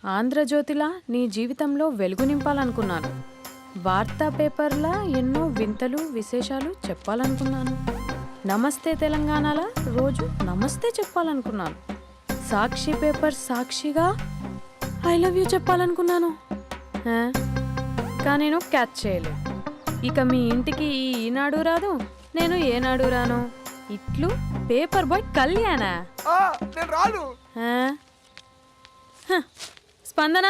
ఆంధ్రజ్యోతిలా నీ జీవితంలో వెలుగు నింపాలనుకున్నాను. వార్తా పేపర్లా ఎన్నో వింతలు విశేషాలు చెప్పాలనుకున్నాను. నమస్తే తెలంగాణలా రోజు నమస్తే చెప్పాలనుకున్నాను. సాక్షి పేపర్ సాక్షిగా ఐ లవ్ యూ చెప్పాలనుకున్నాను. కానీ నేను క్యాచ్ చేయలేదు. ఇక మీ ఇంటికి ఈనాడు రాదు, నేను ఏనాడు రాను. ఇట్లు పేపర్ బాయ్ కళ్యాణా? స్పందన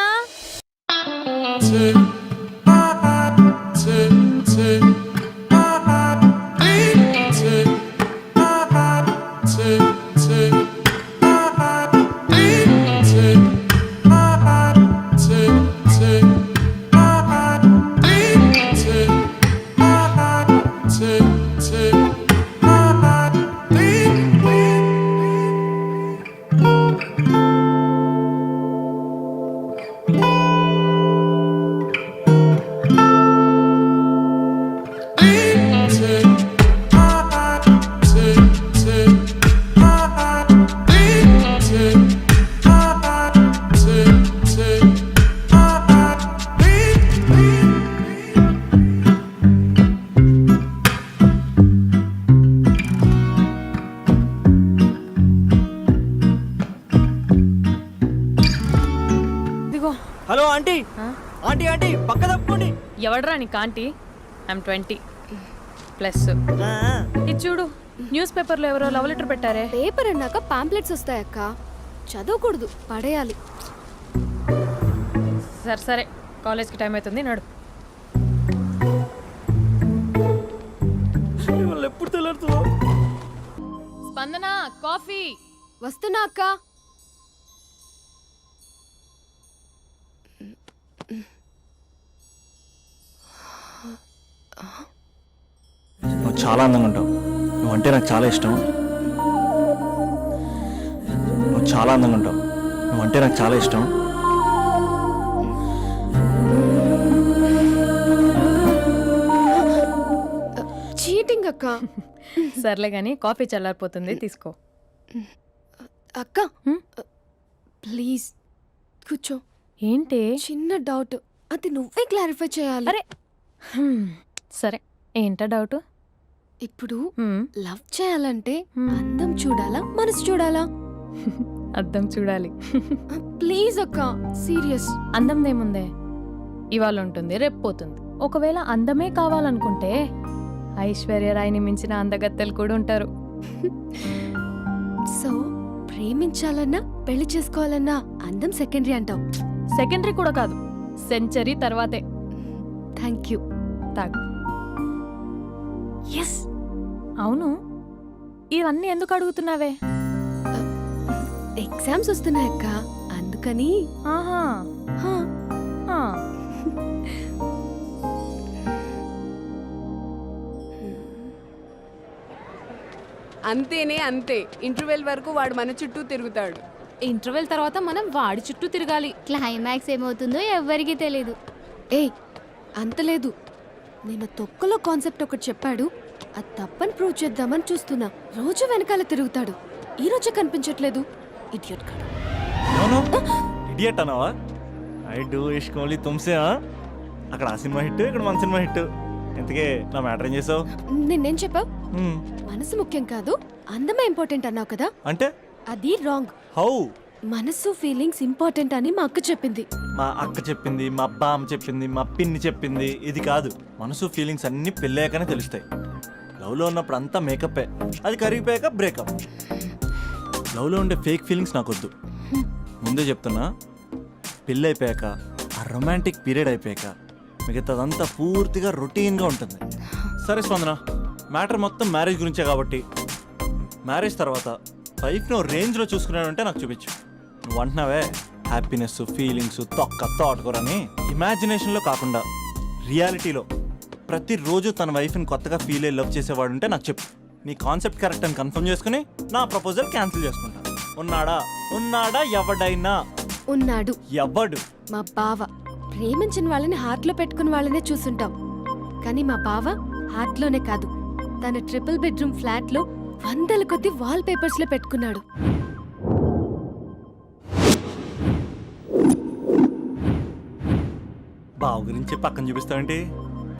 హలో ఆంటీ ఆంటీ ఆంటీ పక్క తప్పుకోండి. ఎవడరా నీకు ఆంటీ? ఐమ్ 20+. ఇది చూడు, న్యూస్ పేపర్లో ఎవరో లవ్ లెటర్ పెట్టారే. పేపర్ అన్నాక పాంప్లెట్స్ వస్తాయక్క, చదవకూడదు, పడేయాలి. సరే సరే, కాలేజ్కి టైం అవుతుంది, నడు. ఎప్పుడు తెల్లారుతుందో. స్పందన కాఫీ. వస్తున్నా అక్క. నువ్వు చాలా అందంగా ఉంటావు. నువ్వంటే నాకు చాలా ఇష్టం. నువ్వు చాలా అందంగా ఉంటావు. నువ్వంటే నాకు చాలా ఇష్టం. చీటింగ్ అక్క. సర్లే కానీ కాఫీ చల్లారిపోతుంది, తీసుకో. అక్క ప్లీజ్ కూర్చో. ఏంటి? చిన్న డౌట్, అది నువ్వే క్లారిఫై చేయాలి. అరే సరే, ఏంటా డౌట్? ఇప్పుడు లవ్ చేయాలంటే అందం చూడాలా, మనసు చూడాలా? అద్దం చూడాలి. ప్లీజ్ అక్క, సీరియస్. అందందేముందే, ఇవాళ ఉంటుంది రేపు పోతుంది. ఒకవేళ అందమే కావాలనుకుంటే ఐశ్వర్యరాయ్ని మించిన అందగత్తెలు కూడా ఉంటారు. సో ప్రేమించాలన్నా పెళ్లి చేసుకోవాలన్నా అందం సెకండరీ అంటావు? సెకండరీ కూడా కాదు, సెంచరీ తర్వాతే. Thank you. తాగు. ఎస్. అవును, ఇవన్నీ ఎందుకు అడుగుతున్నావే? ఎగ్జామ్స్ వస్తున్నాయక్క, అందుకని. ఆహా. అంతేనే అంతే. ఇంటర్వెల్ వరకు వాడు మన చుట్టూ తిరుగుతాడు. ఇంటర్వెల్ తర్వాత మనం వాడి చుట్టూ తిరగాలి. క్లైమాక్స్ ఏమవుతుందో ఎవ్వరికీ తెలీదు. ఏయ్ అంత లేదు, నేను తొక్కలో కాన్సెప్ట్ ఒకటి చెప్పాడు, అది తప్పని ప్రూవ్ చేద్దామని చూస్తున్నా. రోజు వెనకాల తిరుగుతాడు, ఈ రోజే కనిపించట్లేదు. ఇడియట్ కాడు. ఇడియట్ అన్నావా? ఐ డూ ఇష్క్ ఓన్లీ తుమ్సే. అక్కడ ఆ సినిమా హిట్, ఇక్కడ మన సినిమా హిట్. ఇంతకే నా మ్యాటర్ ఏం చేసావు? నిన్నేం చెప్పావు? మనసు ముఖ్యం కాదు, అందమే ఇంపార్టెంట్ అన్నావు కదా. అంటే అది రాంగ్. హౌ? మనసు ఫీలింగ్స్ ఇంపార్టెంట్ అని మా అక్క చెప్పింది. మా అక్క చెప్పింది, మా బామ్మ చెప్పింది, మా పిన్ని చెప్పింది. ఇది కాదు, మనసు ఫీలింగ్స్ అన్ని పెళ్ళాకనే తెలుస్తాయి. లవ్లో ఉన్నప్పుడు అంతా మేకప్పే, అది కరిగిపోయాక బ్రేకప్. లవ్లో ఉండే ఫేక్ ఫీలింగ్స్ నాకొద్దు. ముందే చెప్తున్నా, పెళ్ళి అయిపోయాక, ఆ రొమాంటిక్ పీరియడ్ అయిపోయాక మిగతాదంతా పూర్తిగా రొటీన్గా ఉంటుంది. సరే స్పందన, మ్యాటర్ మొత్తం మ్యారేజ్ గురించే కాబట్టి మ్యారేజ్ తర్వాత లైఫ్ను రేంజ్లో చూసుకున్నాడంటే నాకు చూపించు. నువ్వు అంటున్నావే హ్యాపీనెస్, ఫీలింగ్స్, తోటకూరని. ఇమాజినేషన్లో కాకుండా రియాలిటీలో ప్రతిరోజు తన వైఫ్ని కొత్తగా ఫీల్ అయ్యి లవ్ చేసేవాడు ఉంటే నాకు చెప్పు. నీ కాన్సెప్ట్ కరెక్ట్ అని కన్ఫర్మ్ చేసుకుని నా ప్రపోజల్ క్యాన్సిల్ చేసుకుంటా. ఉన్నాడా ఎవడైనా? ఉన్నాడు, ఎవడు? మా బావ. ప్రేమించిన వాళ్ళని హార్ట్లో పెట్టుకున్న వాళ్ళనే చూసుంటాం, కానీ మా బావ హార్ట్లోనే కాదు, తన ట్రిపుల్ బెడ్రూమ్ ఫ్లాట్లో వందల కొద్ది వాల్ పేపర్స్ లో పెట్టుకున్నాడు. బావ గురించి పక్కన చూపిస్తావేంటి?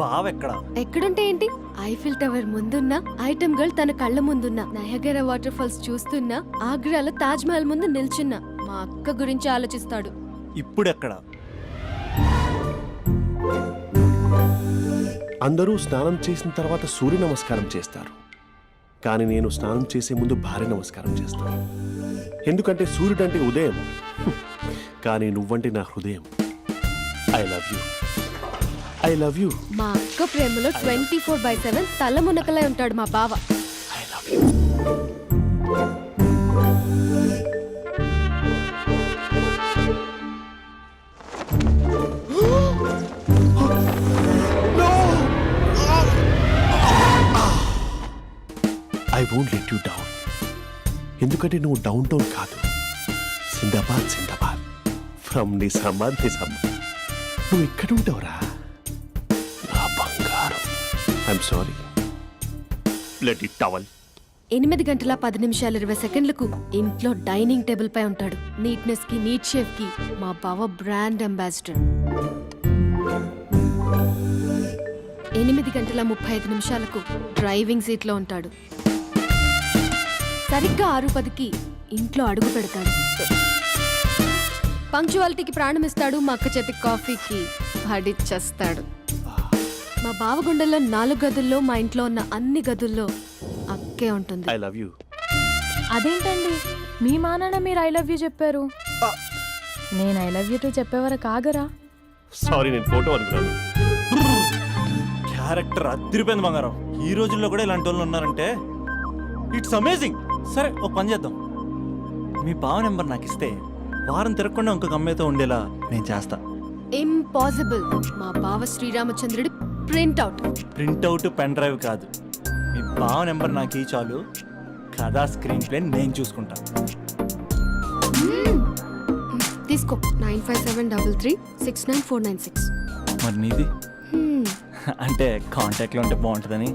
బావ ఎక్కడ? ఎక్కడుంటే ఏంటి, ఐఫిల్ టవర్ ముందున్న ఐటమ్ గర్ల్ తన కళ్ళ ముందున్న నయగరా వాటర్ ఫాల్స్ చూస్తున్నా, ఆగ్రాలో తాజ్ మహల్ ముందు నిల్చున్నా మా అక్క గురించి ఆలోచిస్తాడు. ఇప్పుడు ఎక్కడ? అందరూ స్నానం చేసిన తర్వాత సూర్య నమస్కారం చేస్తారు, కానీ నేను స్నానం చేసే ముందు భార్య నమస్కారం చేస్తాను. ఎందుకంటే సూర్యుడు అంటే ఉదయం, కానీ నువ్వంటే నా హృదయం. I love you, I love you. మా అక్క ప్రేమలో 24/7 తల మునకలై ఉంటాడు మా బావ. I love you. I won't let you down. ఎందుకంటే నువ్వు డౌన్ టౌన్ కాదు, జిందాబాద్ జిందాబాద్ ఫ్రమ్ నిజామాబాద్ నిజామాబాద్. నువ్వు ఇక్కడ ఉంటావురా నా బంగారం. I'm sorry. Let it towel. 8:10:20 ఇంట్లో డైనింగ్ టేబుల్ పై ఉంటాడు. నీట్నెస్ కి, నీట్ షేఫ్ కి మా బావ బ్రాండ్ అంబాసిడర్. 8:35 డ్రైవింగ్ సీట్ లో ఉంటాడు. సరిగ్గా 6:10 ఇంట్లో అడుగు పెడతాడు. పంక్చువాలిటీకి ప్రాణం ఇస్తాడు. మా అక్క చేతి కాఫీకి పడిచ్చేస్తాడు. మా బావ గుండెల్లో 4 గదుల్లో, మా ఇంట్లో ఉన్న అన్ని గదుల్లో అక్కే ఉంటుంది. I love you. అదేంటండి, మీ మానాన్న మీరు ఐ లవ్ యూ చెప్పారు, నేను ఐ లవ్ యూ టు చెప్పేవరకు ఆగరా? సారీ, నేను ఫోటో అనుకున్నాను. క్యారెక్టర్ అదిరిపోయింది బంగారం. ఈ రోజుల్లో కూడా ఇలాంటి వాళ్ళు ఉన్నారంటే ఇట్స్ అమేజింగ్. సరే, ఒక పని చేద్దాం. మీ బావ నెంబర్ నాకు ఇస్తే వారం తిరగకుండా ఇంకొక అమ్మాయితో ఉండేలా నేను చేస్తా. ఇంపాసిబుల్. మా బావ శ్రీరామచంద్రుడి ప్రింట్అవుట్. ప్రింట్అవుట్, పెన్ డ్రైవ్ కాదు. మీ బావ నెంబర్ నాకు ఈ చాలు. కథా స్క్రీన్ ప్లే నేను చూసుకుంటా. తీసుకో. 9573369496. మరి నీది? అంటే కాంటాక్ట్లో ఉంటే బాగుంటుందని.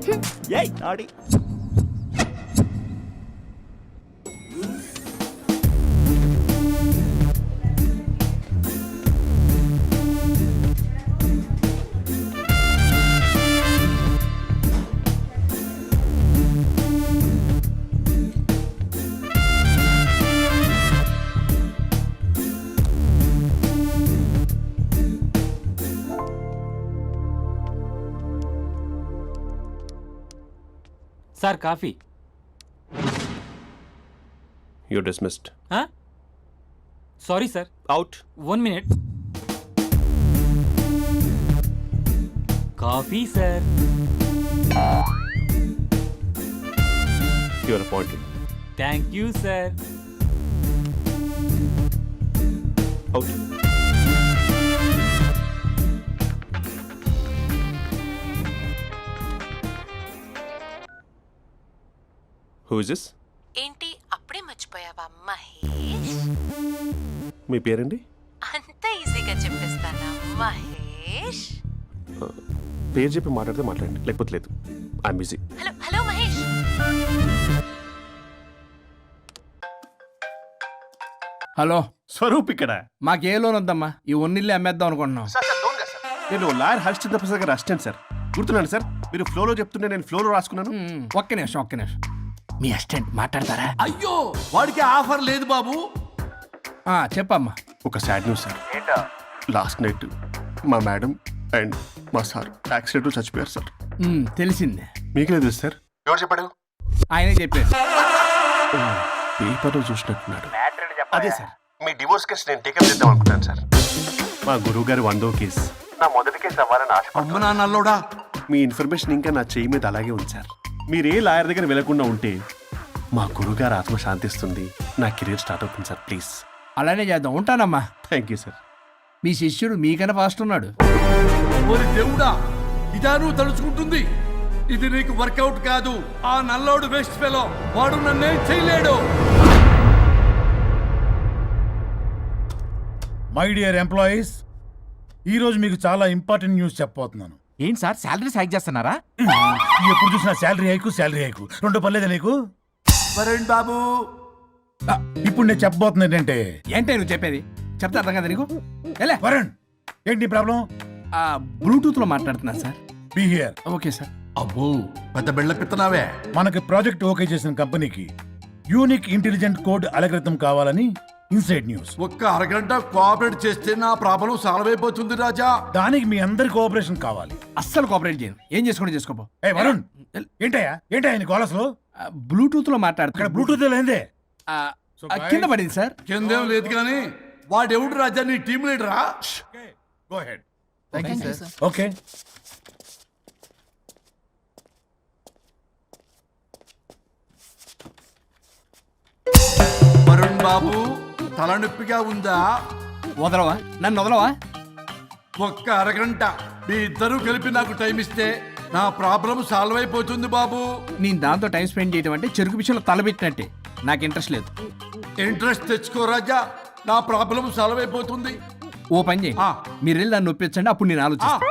ఏయ్ ఆడి. Sir coffee. You're dismissed. Sorry sir. Out. 1 minute. Coffee sir. You're appointed. Thank you sir. Out. Who is this? ఏంటి అప్పుడే మర్చిపోయావా మహేష్? మీ పేరండి? అంత ఈజీగా చెప్పేస్తానా మహేష్? పేరు చెప్పి మాట్లాడితే మాట్లాడండి, లేకపోతే లేదు. I'm busy. Hello hello Mahesh. Hello Swaroop ఇక్కడ. మాకు ఏ లోన్ వద్దమ్మా, ఈ ఒన్నిల్లు అమ్మేద్దాం అనుకుంటున్నాం. నేను లాయర్ హరిశ్చంద్ర ప్రసాద్ గారు అసిస్టెంట్ సార్. గుర్తున్నాను సార్, మీరు ఫ్లోలో చెప్తుంటే నేను ఫ్లోలో రాసుకున్నాను. ఒక్క నిమిషం. మీ అసిస్టెంట్ మాట్లాడతారా? అయ్యో, వాడికి ఆఫర్ లేదు బాబు. చెప్పమ్మా. ఒక sad news sir. Last night మా మేడం అండ్ మా సార్ యాక్సిడెంట్ చచ్చిపోయారు సార్. తెలిసిందే. మీకు లేదు సార్? ఎవరు చెప్పాడు? ఆయనే చెప్పారు. పేపర్లో చూసినట్టున్నాడు. అదే సార్, మీ డివోర్స్ కేసు నేను టేకప్ చేద్దాం అనుకుంటాను సార్. మా గురువు గారు 100వ కేసు నా మొదటి కేసు అవ్వాలని ఆశ. అమ్మ నాన్నల్లోడా, మీ ఇన్ఫర్మేషన్ ఇంకా నా చెయ్యి మీద అలాగే ఉంది సార్. మీరు ఏ లాయర్ దగ్గర వెళ్లకుండా ఉంటే మా గురువుగారు ఆత్మ శాంతిస్తుంది, నా కెరీర్ స్టార్ట్ అవుతుంది సార్. ప్లీజ్ అలానే చేద్దాం. ఉంటానమ్మా. Thank you sir. మీ శిష్యుడు మీకన్నా ఫాస్ట్ ఉన్నాడు. ఓరి దేవుడా, ఇదా నువ్వు తలుచుకుంటుంది? ఇది నీకు వర్కౌట్ కాదు. ఆ నల్లోడు వేస్ట్ ఫెలో, వాడు నన్నేం చేయలేడు. మై డియర్ ఎంప్లాయీస్, ఈరోజు మీకు చాలా ఇంపార్టెంట్ న్యూస్ చెప్పబోతున్నాను. ఏంటి సార్ శాలరీస్ హైక్ చేస్తున్నారా? ఎప్పుడు చూసినా శాలరీ హైకు రెండు పర్లేదా నీకు? వరుణ్ బాబు, ఇప్పుడు నేను చెప్పబోతున్నా ఏంటంటే, ఏంటే నువ్వు చెప్పేది? చెప్తా అర్థం కదా నీకు? ఎలా వరుణ్, ఏంటి ప్రాబ్లం? బ్లూటూత్ లో మాట్లాడుతున్నా sir. Be here. Okay sir. అబ్బో పెద్ద బిళ్ళ పిత్తనావే. మనకి ప్రాజెక్ట్ ఓకే చేసిన కంపెనీకి యూనిక్ ఇంటెలిజెంట్ కోడ్ అలకృతం కావాలని ఇన్సైడ్ న్యూస్. ఒక్క అరగంట కోఆపరేట్ చేస్తే నా ప్రాబ్లం సాల్వ్ అయిపోతుంది రాజా. దానికి మీ అందరి కోఆపరేషన్ కావాలి. అస్సలు కోఆపరేట్ చేయను. ఏం చేసుకోండి చేసుకోపో. ఏ వరుణ్, ఏంటయ్యా నీ కాలర్స్లో? బ్లూటూత్ లో ఇక్కడ మాట్లాడుతున్నా. బ్లూటూత్ లేదే. కింద పడింది సార్. కిందేం లేదు కానీ వాడెవడు రాజా, నీ టీం లీడరా? Go head. Sir. Okay. Varun బాబు, తలనొప్పిగా ఉందా? వదలవా? నన్ను వదలవా? ఒక్క అరగంట మీ ఇద్దరూ కలిపి నాకు టైం ఇస్తే నా ప్రాబ్లం సాల్వ్ అయిపోతుంది బాబు. నేను దాంతో టైం స్పెండ్ చేయడం అంటే చెరుకు విషయంలో తలబెట్టినట్టే. నాకు ఇంట్రెస్ట్ లేదు. ఇంట్రెస్ట్ తెచ్చుకో రాజా, నా ప్రాబ్లం సాల్వ్ అయిపోతుంది. ఓ పని చేయండి, మీరు వెళ్ళి నన్ను నొప్పించండి, అప్పుడు నేను ఆలోచిస్తాను.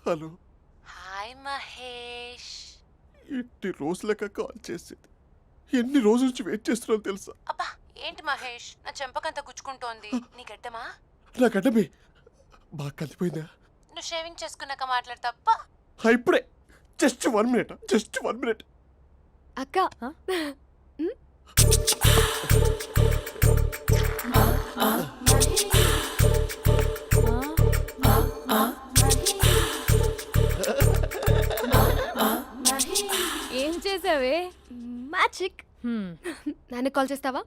Hello, hi Mahesh. ఎన్ని రోజులక కాల్ చేసేది? ఎన్ని రోజుల నుంచి వెయిట్ చేస్తున్నావు తెలుసా? అబ్బా ఏంటి మహేష్, నా చెంపకంత గుచ్చుకుంటోంది. నీ గడ్డమా? నా గడ్డమే బాగా కలిపోయిందా? నువ్వు షేవింగ్ చేసుకున్నాక మాట్లాడు తప్ప. ఇప్పుడే జస్ట్ 1 మినిట్. అక్క, ఏం చేసావే? మ్యాజిక్. నాన్న కాల్ చేస్తావా?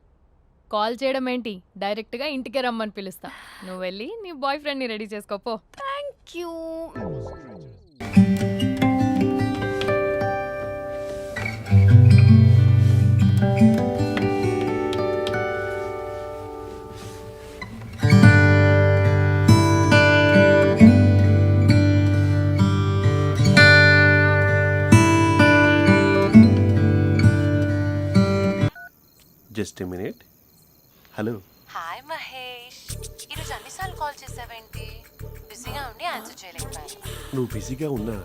కాల్ చేయడం ఏంటి, డైరెక్ట్గా ఇంటికే రమ్మని పిలుస్తా. నువ్వు వెళ్ళి నీ బాయ్ ఫ్రెండ్ని రెడీ చేసుకోపో. Thank you. Just minute. Hello. Hi Mahesh, ఈరోజు అన్నిసార్లు కాల్ చేసావేంటి? బిజీగా ఉండి ఆన్సర్ చేయలేకపోయాను. నువ్వు బిజీగా ఉన్నా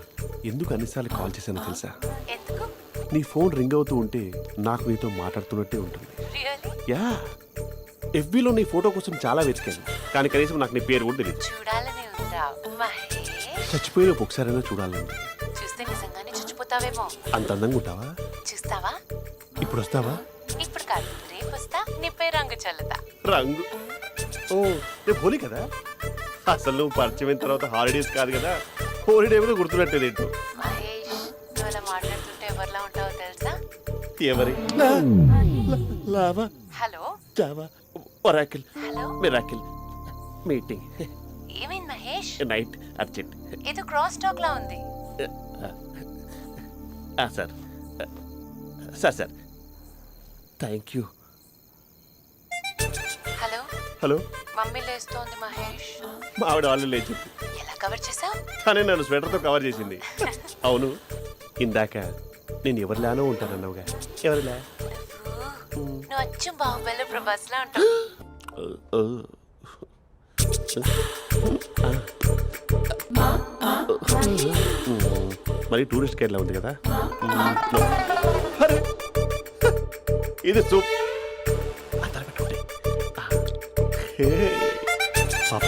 ఎందుకు అన్నిసార్లు కాల్ చేశానో తెలుసా? ఎందుకు? నీ ఫోన్ రింగ్ అవుతూ ఉంటే నాకు నీతో మాట్లాడుతున్నట్టే ఉంటుంది. రియల్లీ? యా, ఎఫ్బీలో నీ ఫోటో కోసం చాలా వెతికాను, కానీ కనీసం నాకు నీ పేరు కూడా తెలియదు. చూడాలని ఉందా మహేష్? చచ్చిపోయిన ఒకసారైనా చూడాలండి. చూస్తే నిజంగానే చచ్చిపోతావేమో. అంత అందంగా ఉంటావా? చూస్తావా? ఇప్పుడు వస్తావా? ఇప్పుడు కాదు, రేపు వస్తా. నీపై రంగు చల్లుతా. రంగు? ఓ, రేపు హోలీ కదా. అసలు నువ్వు పరిచయం తర్వాత హాలిడేస్ కాదు కదా, హోలిడే కూడా గుర్తున్నట్టేదేంటో. మహేష్, నువ్వు అలా మాట్లాడుతుంటే ఎవరిలా ఉంటావో తెలుసా? ఎవరి? Lava, hello, Java, Oracle, hello, miracle, meeting, ఏమైంది మహేష్? Night, urgent. ఏదో క్రాస్ టాక్ లా ఉంది. Sir thank you. Hello, hello, mummy లేస్తోంది మహేష్. మా ఆవిడ వాళ్ళు లేచి ఎలా కవర్ చేసావు? తనే నన్ను స్వెటర్తో కవర్ చేసింది. అవును, ఇందాక నేను ఎవరిలానో ఉంటానన్నావుగా, ఎవరిలా? నువ్వు అచ్చం బాహుబలి ప్రభాస్ లా ఉంటావు. మరి టూరిస్ట్ గైడ్లా ఉంది కదా. అరే, ఇది సూప్. పాప,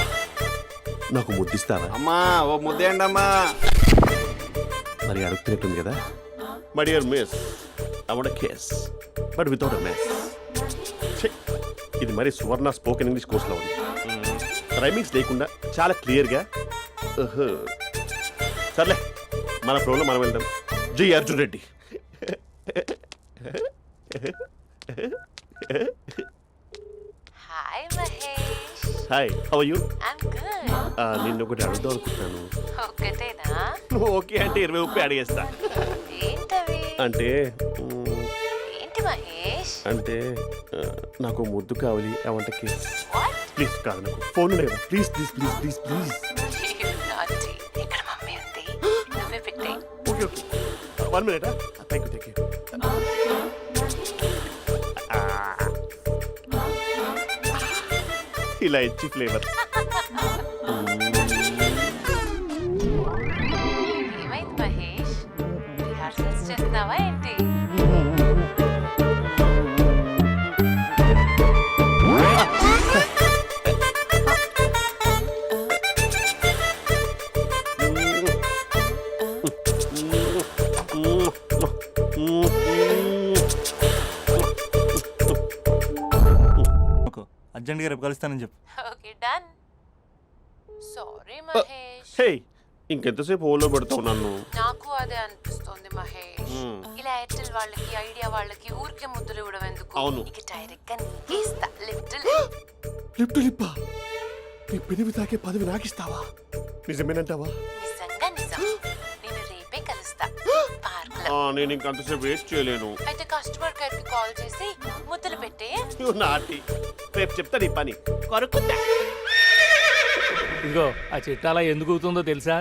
నాకు ముద్దిస్తావా? అమ్మా ఓ ముద్దేయండి అమ్మా. మరి అడుగుతున్నట్టుంది కదా. My dear miss, I want kiss but without a miss. ఇది మరి సువర్ణ స్పోకెన్ ఇంగ్లీష్ కోర్సులో ఉంది. రైమింగ్స్ లేకుండా చాలా క్లియర్గా. సర్లే, మన ప్రోలో మనం వెళ్దాం. జై Arjun Reddy. Hi Mahesh. Hi, how are you? I'm good. నిన్ను ఒకటి అడుగుదాం అనుకుంటున్నాను. ఒక్కటేనా? నువ్వు ఓకే అంటే 20 అడిగేస్తా. ఏంటవి? అంటే ఏంటి మహేష్? అంటే నాకు ముద్దు కావాలి. అవంటకి What? ప్లీజ్ కాదు, నాకు ఫోన్ లేదా, please please please please please. You naughty. ఇక్కడ మమ్మీ ఉంది, నువ్వే పెట్టే. Okay okay, 1 minute. Thank you. ఇలా ఇచ్చి ఫ్లేవర్. ఏమైంది మహేష్? రిహార్సల్స్ చేస్తున్నావా ఏంటి? అర్జెంట్గా రేపు కలుస్తానని చెప్పు. Okay done. సారీ మహేష్. హే, ఇంకెంతసేపు హోల్లో పెడతావు నన్ను? నాకు అదే అనిపిస్తోంది మహేష్. ఇలా ఎయిర్టెల్ వాళ్ళకి, ఐడియా వాళ్ళకి ఊరికే ముద్దులు ఇవ్వడం ఎందుకు? అవును. ఇక డైరెక్ట్ గా నీకే ఇస్తా. లిప్టు లిప్పా, నీ పెనివి తాకే పదవి నాకిస్తావా? నిజమేనంటావా? నిజంగా నిజం. నేను రేపే కలుస్తా పార్క్ లో. నేను ఇంకంతసేపు వెయిట్ చేయలేను. అయితే కస్టమర్ కేర్ కి కాల్ చేసి ముద్దులు పెట్టే. నువ్వు నాటి, రేపు చెప్తా నీ పని. కొరుకుందా. ఇదిగో ఆ చెట్టు అలా ఎందుకు అవుతుందో తెలుసా?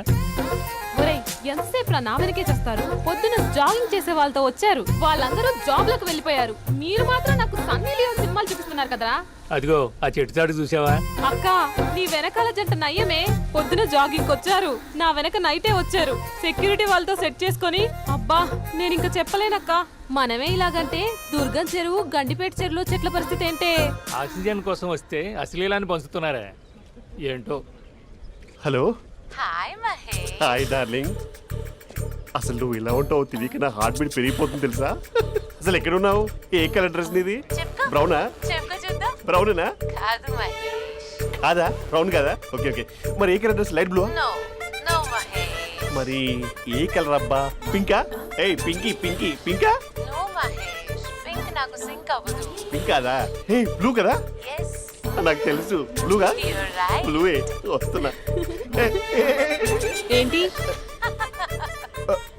ఒరేయ్, ఎంతసేపు నా వెనకే చేస్తారు? పొద్దున జాగింగ్ చేసే వాళ్ళతో వచ్చారు, వాళ్ళందరూ జాబ్లకు వెళ్ళిపోయారు. మీరు మాత్రం నాకు సన్నీ లియోన్ సినిమాలు చూపిస్తున్నారు కదరా. అదిగో ఆ చెట్టు చాటు చూసావా? అక్క, నీ వెనకాల జంట నయ్యమే. పొద్దున జాగింగ్ వచ్చారు, నా వెనక నైటే వచ్చారు. సెక్యూరిటీ వాళ్ళతో సెట్ చేసుకొని, అబ్బా నేను ఇంకా చెప్పలేనక్క. మనమే ఇలాగంటే దుర్గం చెరువు, గండిపేట చెరువులో చెట్ల పరిస్థితి ఏంటే? ఆక్సిజన్ కోసం వస్తే అశ్లీలాన్ని పంచుతున్నారా ఏంటో. Hello. Hi Mahesh. Hi darling. అసలు నువ్వు ఇలా ఉంటావు తెలియక నా హార్ట్ బీట్ పెరిగిపోతుంది తెలుసా? అసలు ఎక్కడున్నావు? ఏ కలర్ డ్రెస్ నీది? బ్రౌనా? చెప్పుకో చూద్దాం. బ్రౌనేనా? కాదు మహేష్. కాదా? బ్రౌన్ కాదా? Okay okay. మరి ఏ colour dress? Light blue? No no Mahesh. మరి ఏ కలర్ అబ్బా? పింకా? ఏయ్ పింకీ పింకీ పింకా? నో మహేష్, పింక్ నాకు సింక్ అవ్వదు. పింక్ కాదా? హే బ్లూ కదా? yes నాకు తెలుసు. బ్లూగా? you're right. బ్లూవే వస్తున్నా. ఏంటి?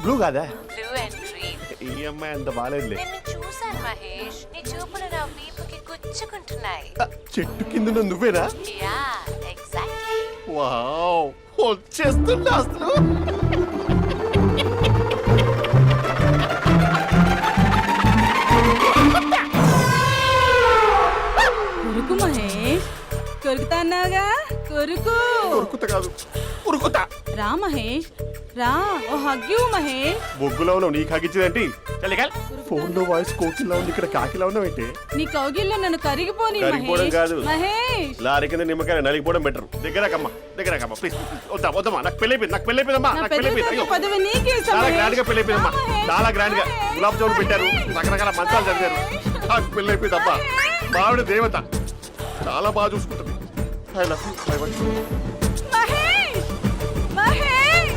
బ్లూ కాదా? blue and green. ఈ అమ్మాయి అంత బాగాలేదులే. నిన్ను చూశాను మహేష్, నీ చూపులు నా వీపుకి గుచ్చుకుంటున్నాయి. చెట్టు కింద నువ్వేనా? Yeah exactly. వావ్, వచ్చేస్తున్నా అసలు. కొరుకు మహేష్, కొరుకుతా అన్నావుగా, కొరుకు. ఉరుకుతా కాదు, ఉరుకుతా. రా మహేష్, రా. ఓ హగ్గు మహేష్. బొగ్గులో ఉన్నావు, నీకు హగిచ్చేదేంటి? ఫోన్ లో వాయిస్ కోకిలా ఉంది, ఇక్కడ కాకిలా ఉన్నావు ఏంటి? నీ కౌగిల్లో నన్ను కరిగిపోని కరిగిపోవడం కాదు, మహేష్. లారీ కింద నిమ్మకాయ నలిగిపోవడం బెటర్. దగ్గరకమ్మా ప్లీజ్. వద్దమ్మా, నాకు పెళ్ళైపోయిందమ్మా, నాకు పెళ్ళైపోయింది. అయ్యో, పదవి నీకే ఇస్తా చాలా మహేష్. గ్రాండ్ గా పెళ్ళైపోయిందమ్మా, చాలా గ్రాండ్ గా. గులాబ్ జామున్ పెట్టారు, రకరకాల మంచాలు చదివారు. నాకు పెళ్ళైపోయిందమ్మా. మావిడ దేవత, చాలా బాగా చూసుకుంటుంది. I love you, my wife. Mahesh, Mahesh.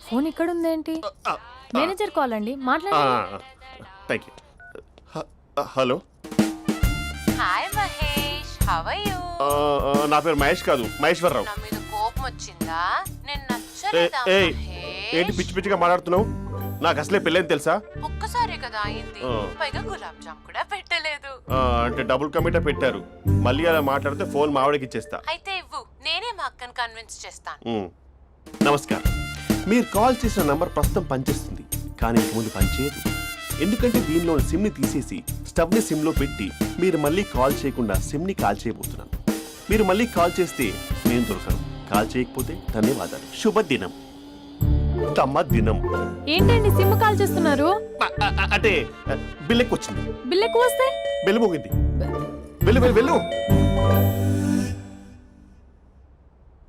Phone ఇక్కడ ఉందేంటి? మేనేజర్ కాల్ అండి, మాట్లాడండి. Thank you. Hello. Hi Mahesh, how are you? నా పేరు మహేష్ కాదు, మహేశ్వరరావు. నా మీద కోపం వచ్చిందా? నేను నచ్చలేదా మహేష్? ఏంటి పిచ్చి పిచ్చిగా మాట్లాడుతున్నావు? నాకు అసలే పెళ్ళని తెలుసా? ఒక్కసారి కదా అయింది, పైగా గులాబ్ జామ్ కూడా పెట్టలేదు. అంటే డబుల్ కమిటా పెట్టారు. మళ్ళీ అలా మాట్లాడితే ఫోన్ మావిడకి ఇచ్చేస్తా. అయితే ఇవ్వు, నేనే మా అక్కని కన్విన్స్ చేస్తాను. నమస్కారం. మీరు కాల్ చేసిన నంబర్ ప్రస్తుతం పనిచేస్తుంది, కానీ ఇంక ముందు పనిచేయదు. ఎందుకంటే దీనిలో సిమ్ ని తీసేసి స్టవ్ ని సిమ్ లో పెట్టి మీరు మళ్ళీ కాల్ చేయకుండా సిమ్ ని కాల్ చేయబోతున్నాను. మీరు మళ్ళీ కాల్ చేస్తే నేను దొరకను, కాల్ చేయకపోతే ధన్యవాదాలు. శుభదినం. తమ దినం. ఏంటండి సిమ్ కాల్ చేస్తున్నారు? అంటే బిల్ ఎక్కువ వచ్చింది. బిల్ ఎక్కువ వస్తే? బెల్లు మోగింది. వెళ్ళు వెళ్ళు వెళ్ళు.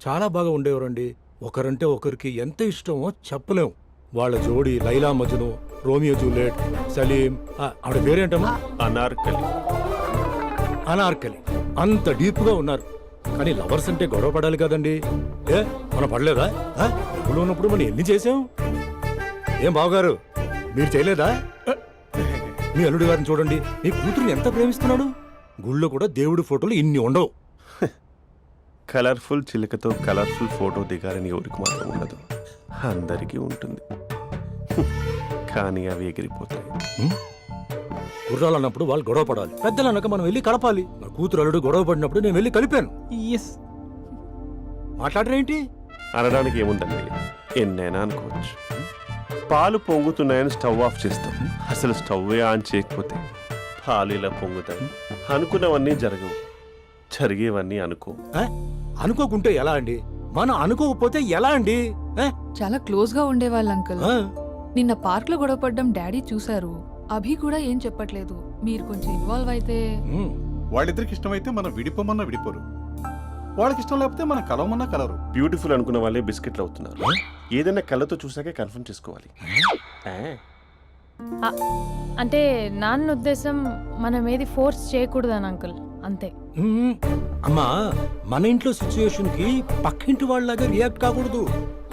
చాలా బాగా ఉండేవారండి. ఒకరంటే ఒకరికి ఎంత ఇష్టమో చెప్పలేం. వాళ్ళ జోడి లైలా మజ్ను, రోమియో జూలియట్, సలీం, ఆవిడ పేరేంటమ్మా? అనార్కలి. అనార్కలి. అంత డీప్ గా ఉన్నారు. కానీ లవర్స్ అంటే గొడవ పడాలి కదండి. మనం పడలేదా? డబ్బులు ఉన్నప్పుడు మనం ఎన్ని చేసాం? ఏం బావగారు, మీరు చేయలేదా? మీ అల్లుడి గారిని చూడండి, మీ కూతురుని ఎంత ప్రేమిస్తున్నాడు. గుళ్ళో కూడా దేవుడి ఫోటోలు ఇన్ని ఉండవు. కలర్ఫుల్ చిలుకతో కలర్ఫుల్ ఫోటో దిగాలని ఎవరికి మాత్రం ఉండదు, అందరికీ ఉంటుంది. కానీ అవి ఎగిరిపోతాయి. గుర్రాలు అన్నప్పుడు వాళ్ళు గొడవ పడాలి, పెద్దలు అన్నాక మనం వెళ్ళి కలపాలి. నా కూతురు అల్లుడు గొడవ పడినప్పుడు నేను వెళ్ళి కలిపాను. మాట్లాడరేంటి? అనడానికి ఏముందండి, ఎన్నైనా అనుకోవచ్చు. పాలు పొంగుతున్నాయని స్టవ్ ఆఫ్ చేస్తాం, అసలు స్టవ్ ఆన్ చేయకపోతే పాలు ఇలా పొంగుతాయి. అనుకున్నవన్నీ జరగవు, జరిగేవన్నీ అనుకో. అనుకోకుంటే ఎలా అండి? మనం అనుకోకపోతే ఎలా అండి? చాలా క్లోజ్ గా ఉండేవాళ్ళు అంకుల్. నిన్న పార్క్ లో గొడవపడ్డం డాడీ చూశారు. అభి కూడా ఏం చెప్పట్లేదు. మీరు కొంచెం ఇన్వాల్వ్ అయితే. వాళ్ళిద్దరికి ఇష్టమైతే మనం విడిపోమన్నా విడిపోరు, వాళ్ళకి ఇష్టం లేకపోతే మనం కలవమన్నా కలరు. బ్యూటిఫుల్ అనుకున్న వాళ్ళే బిస్కెట్లు అవుతున్నారు. ఏదైనా కళ్ళతో చూసాకే కన్ఫర్మ్ చేసుకోవాలి. అంటే నాన్న ఉద్దేశం మనం ఏది ఫోర్స్ చేయకూడదని అంకుల్, అంతే. అమ్మా, మన ఇంట్లో సిచ్యుయేషన్ కి పక్కింటి వాళ్ళలాగా రియాక్ట్ కాకూడదు.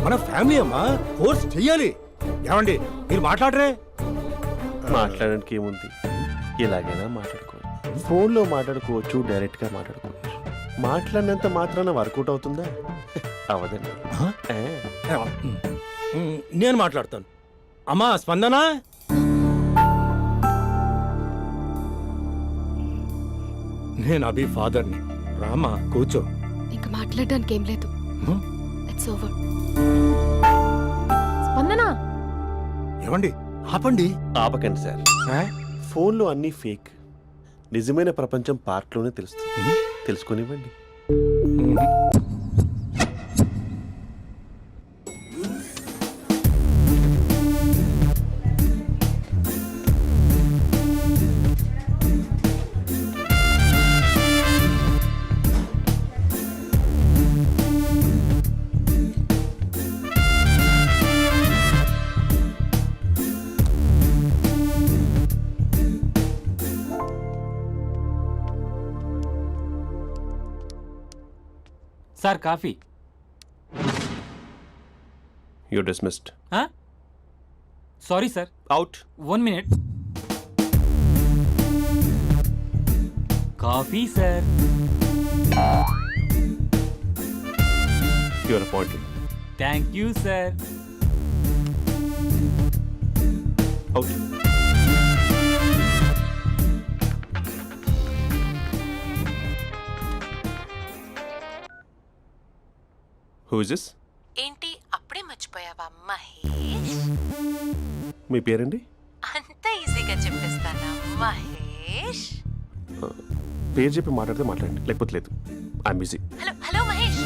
మన ఫ్యామిలీ అమ్మా, ఫోర్స్ చెయ్యాలి. ఏమండి మీరు మాట్లాడరే? మాట్లాడడానికి ఏముంది, ఎలాగైనా మాట్లాడుకోవచ్చు. ఫోన్లో మాట్లాడుకోవచ్చు, డైరెక్ట్గా మాట్లాడుకోవచ్చు. మాట్లాడినంత మాత్రాన వర్కౌట్ అవుతుందా? అవదండి. నేను మాట్లాడతాను. అమ్మా స్పందన, నేను అభి ఫాదర్ని. రామా కూర్చో. ఇంకా మాట్లాడడానికి ఏం లేదు. It's over. స్పందన, ఏమండి ఆపండి. ఆపకండి సార్, ఫోన్లో అన్నీ ఫేక్. నిజమైన ప్రపంచం పార్ట్లోనే తెలుస్తుంది. తెలుసుకొనివ్వండి. Sir coffee. You dismissed. Sorry sir. Out. 1 minute. Coffee sir. You're appointed. Thank you sir. Out. Who is this? ఏంటి అప్పుడే మర్చిపోయావా మహేష్? మీ పేరండి? అంత ఈజీగా చెప్పేస్తానా మహేష్? పేరు చెప్పి మాట్లాడితే మాట్లాడండి, లేకపోతే లేదు. I'm busy. Hello hello Mahesh.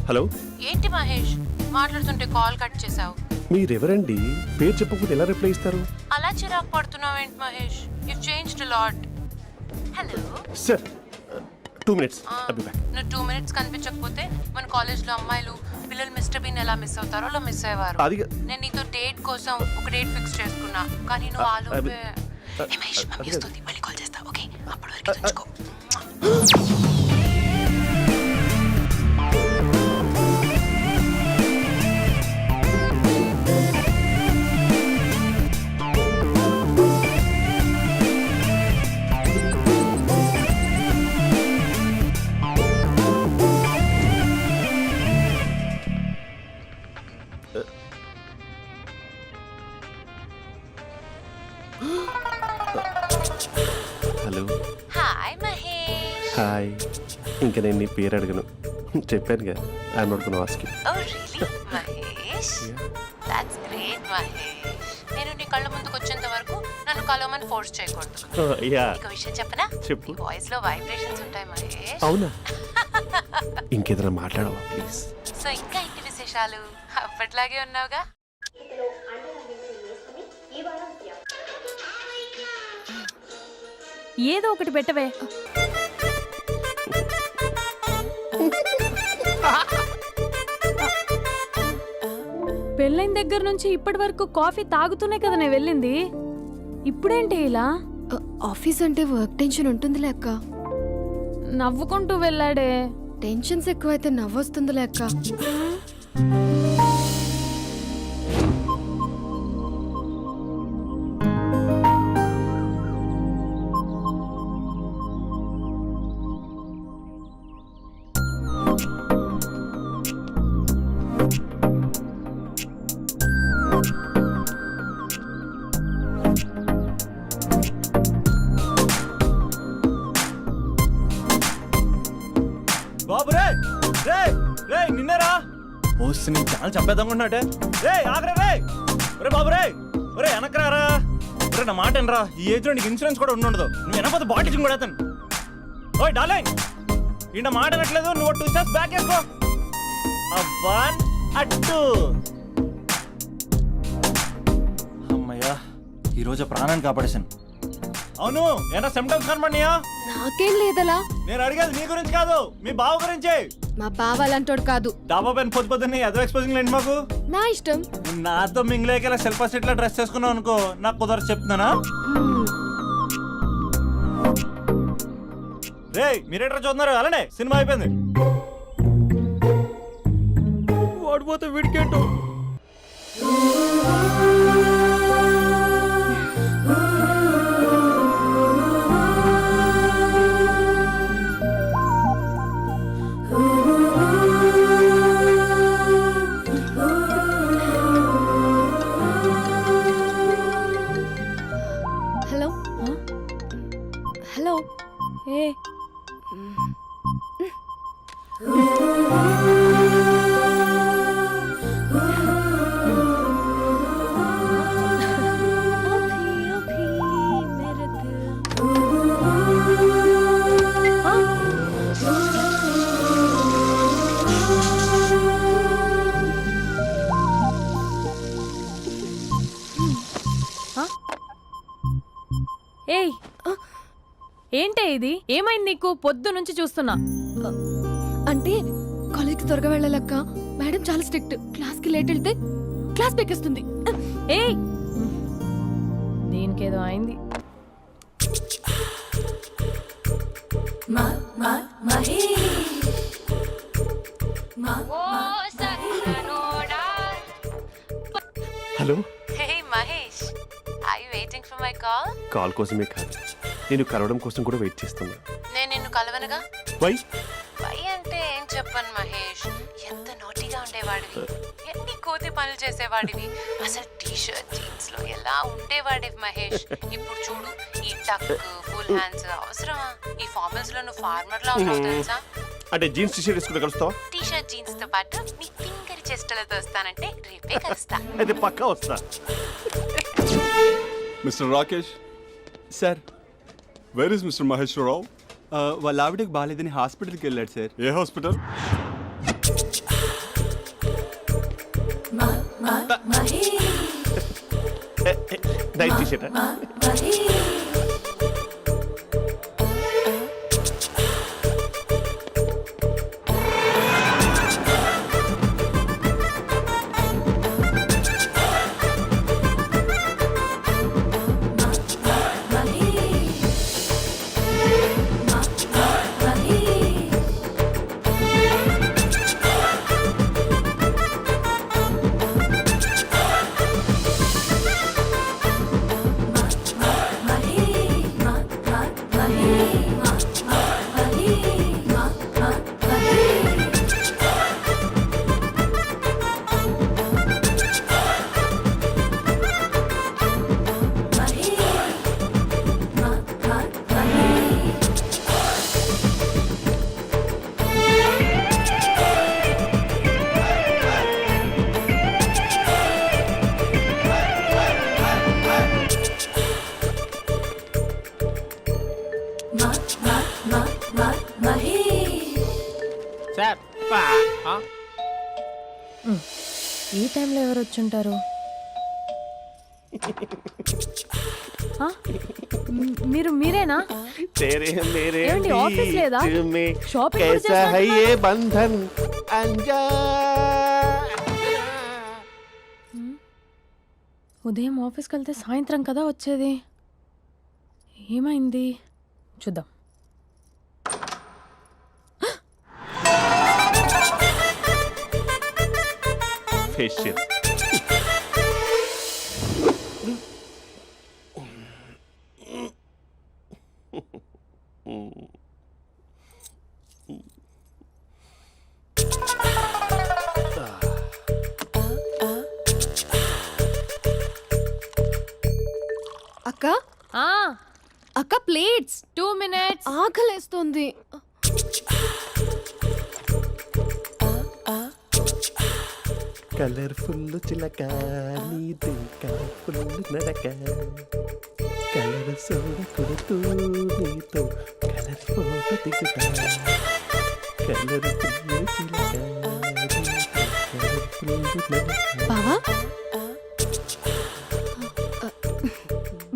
Hello. ఏంటి మహేష్ మాట్లాడుతుంటే కాల్ కట్ చేసావు? మీరెవరండి? పేరు చెప్పకపోతే ఎలా రిప్లై ఇస్తారు? అలా చిరాకు పడుతున్నావు ఏంటి Mahesh? You changed a lot. Hello sir, 2 minutes. నువ్వు 2 minutes కనిపించకపోతే మన కాలేజ్లో అమ్మాయిలు పిల్లలు మిస్టర్ బీన్ ఎలా మిస్ అవుతారో అలా మిస్ అయ్యేవారు. నేను నీతో డేట్ కోసం ఒక డేట్ ఫిక్స్ చేసుకున్నా, కానీ నువ్వు ఆలోపే. మహేష్ మమ్మీ వస్తుంది, మళ్ళీ కాల్ చేస్తా. ఓకే, అప్పటి వరకు తుంచుకో. హలో. హాయ్ మహేష్. హాయ్. ఇంకా నేను నీ పేరు అడగను, చెప్పాను కదా. I'm not gonna ask you. Oh really Mahesh? That's great Mahesh. నేను నీ కళ్ళ ముందుకు వచ్చేంత వరకు నన్ను కలవమని ఫోర్స్ చేయకూడదు. ఒక విషయం చెప్పనా? చెప్పు. నీ వాయిస్ లో వైబ్రేషన్స్ ఉంటాయి మహేష్. అవునా? ఇంకేదైనా మాట్లాడవా ప్లీజ్? సో ఇంకా ఇంటి విశేషాలు అప్పట్లాగే ఉన్నావుగా? ఏదో ఒకటి పెట్టవే. పెళ్ళైన దగ్గర నుంచి ఇప్పటి వరకు కాఫీ తాగుతూనే కదా నేను వెళ్ళింది. ఇప్పుడేంటి ఇలా ఆఫీస్ అంటే వర్క్ టెన్షన్ ఉంటుందిలే అక్క. నవ్వుకుంటూ వెళ్ళాడే. టెన్షన్స్ ఎక్కువైతే నవ్వొస్తుందిలే అక్క. బాబు రే రే రే నిన్నరా వస్తే నేను చాలా చంపేద్దామన్నట్టే. రే ఆగరా రే. ఒరే బాబు రే. ఒరే వెనకరారా. ఒరే నా మాట వినరా. ఈ ఏజ్ లో నీకు ఇన్సూరెన్స్ కూడా ఉండదు. నువ్వు వెనకపోతే బాటిల్ కూడా అతను. ఓయ్ డార్లింగ్ ఈ నా మాట అనట్లేదు. నువ్వు 2 స్టెప్స్ బ్యాక్ వేసుకో. 1 2. అమ్మయ్యా ఈరోజు ప్రాణాన్ని కాపాడేశాను. అవును ఏనా సిమ్టమ్స్ కనబడినాయా? నాకేం లేదలా. నేను అడిగేది మీ గురించి కాదు, మీ బావ గురించి. మా బావ అలాంటోడు కాదు. డాబా పైన పొద్దు పొద్దున్నే ఎదో ఎక్స్పోజింగ్ లేండి మాకు. నా ఇష్టం. నాతో మింగిలేకెలా సెల్ఫ్ అసిట్ లా డ్రెస్ చేసుకున్నావు అనుకో నాకు కుదరదు చెప్తున్నానా. రే మీరేట్రా చూస్తున్నారు అలానే సినిమా అయిపోయింది. ఓడిపోతే వీడికేంటో. Hello hello. ఏ ఏయ్ ఏంటే ఇది? ఏమైంది నీకు? పొద్దు నుంచి చూస్తున్నా. అంటే కాలేజ్కి త్వరగా వెళ్ళాలక్క. మేడం చాలా స్ట్రిక్ట్. క్లాస్కి లేట్ వెళ్తే క్లాస్ పెక్కేస్తుంది. ఏయ్ దీనికేదో అయింది. Hello hey Mahesh, I waiting for my call? Call కోసమే కాదు, నేను కలవడం కోసం కూడా వెయిట్ చేస్తున్నా. నేను నిన్ను కలవనుగా. వై వై అంటే ఏం చెప్పను మహేష్, ఎంత నోటిగా ఉండేవాడివి, ఎన్ని కోతి పనులు చేసేవాడివి, అసలు టీ షర్ట్ జీన్స్ లో ఎలా ఉండేవాడివి మహేష్. ఇప్పుడు చూడు, ఈ టక్ ఫుల్ హ్యాండ్స్ అవసరమా? ఈ ఫార్మల్స్ లో నువ్వు ఫార్మర్ లా ఉన్నావు తెలుసా? అంటే జీన్స్ టీ షర్ట్ వేసుకుంటే కలుస్తావా? టీ షర్ట్ జీన్స్ తో పాటు నీ ఫింగర్ చెస్టలతో వస్తానంటే రేపే కలుస్తా. అయితే పక్కా వస్తా. Mister Rakesh, sir where is mister Maheshwararao? వాళ్ళ ఆవిడకి బాగాలేదని హాస్పిటల్కి వెళ్ళాడు సార్. ఏ హాస్పిటల్? Night T shirt. ఈ టైంలో ఎవరు వచ్చుంటారు? మీరేనా? ఏమండి, ఆఫీస్ లేదా? షాపింగ్ కూడా చేస్తున్నట్టున్నారు. ఉదయం ఆఫీస్కి వెళ్తే సాయంత్రం కదా వచ్చేది. ఏమైంది చూద్దాం. ఫేషియల్ అక్క ఆ, అక్క ప్లేట్స్ 2 minutes. ఆకలేస్తోంది. కలర్ఫుల్ చిలక నీది కలర్ఫుల్ నడక కలర్ సోడ కొడుతూ నీతో కలర్ ఫోటో దిగుతా కలర్ఫుల్ చిలక కలర్ఫుల్ నడక. బావా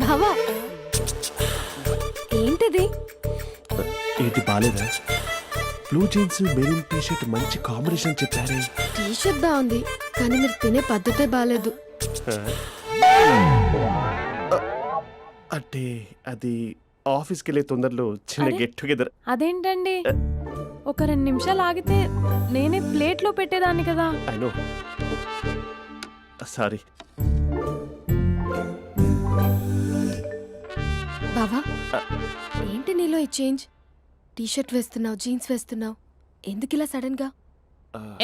బావా ఏంటిది? ఏంటి బాలేదా? Blue jeans maroon T shirt మంచి కాంబినేషన్ చెప్పారే. టీ షర్ట్ బాగుంది కానీ మీరు తినే పద్ధతే బాగాలేదు. అంటే అది ఆఫీస్కి వెళ్ళే తొందరలో చిన్న అరే. Get together. అదేంటండి, ఒక 2 నిమిషాలు ఆగితే నేనే ప్లేట్లో పెట్టేదాన్ని కదా. I know, sorry. బావా ఏంటి నీలో ఈ చేంజ్? టీ షర్ట్ వేస్తున్నావు, జీన్స్ వేస్తున్నావు, ఎందుకు ఇలా సడన్ గా?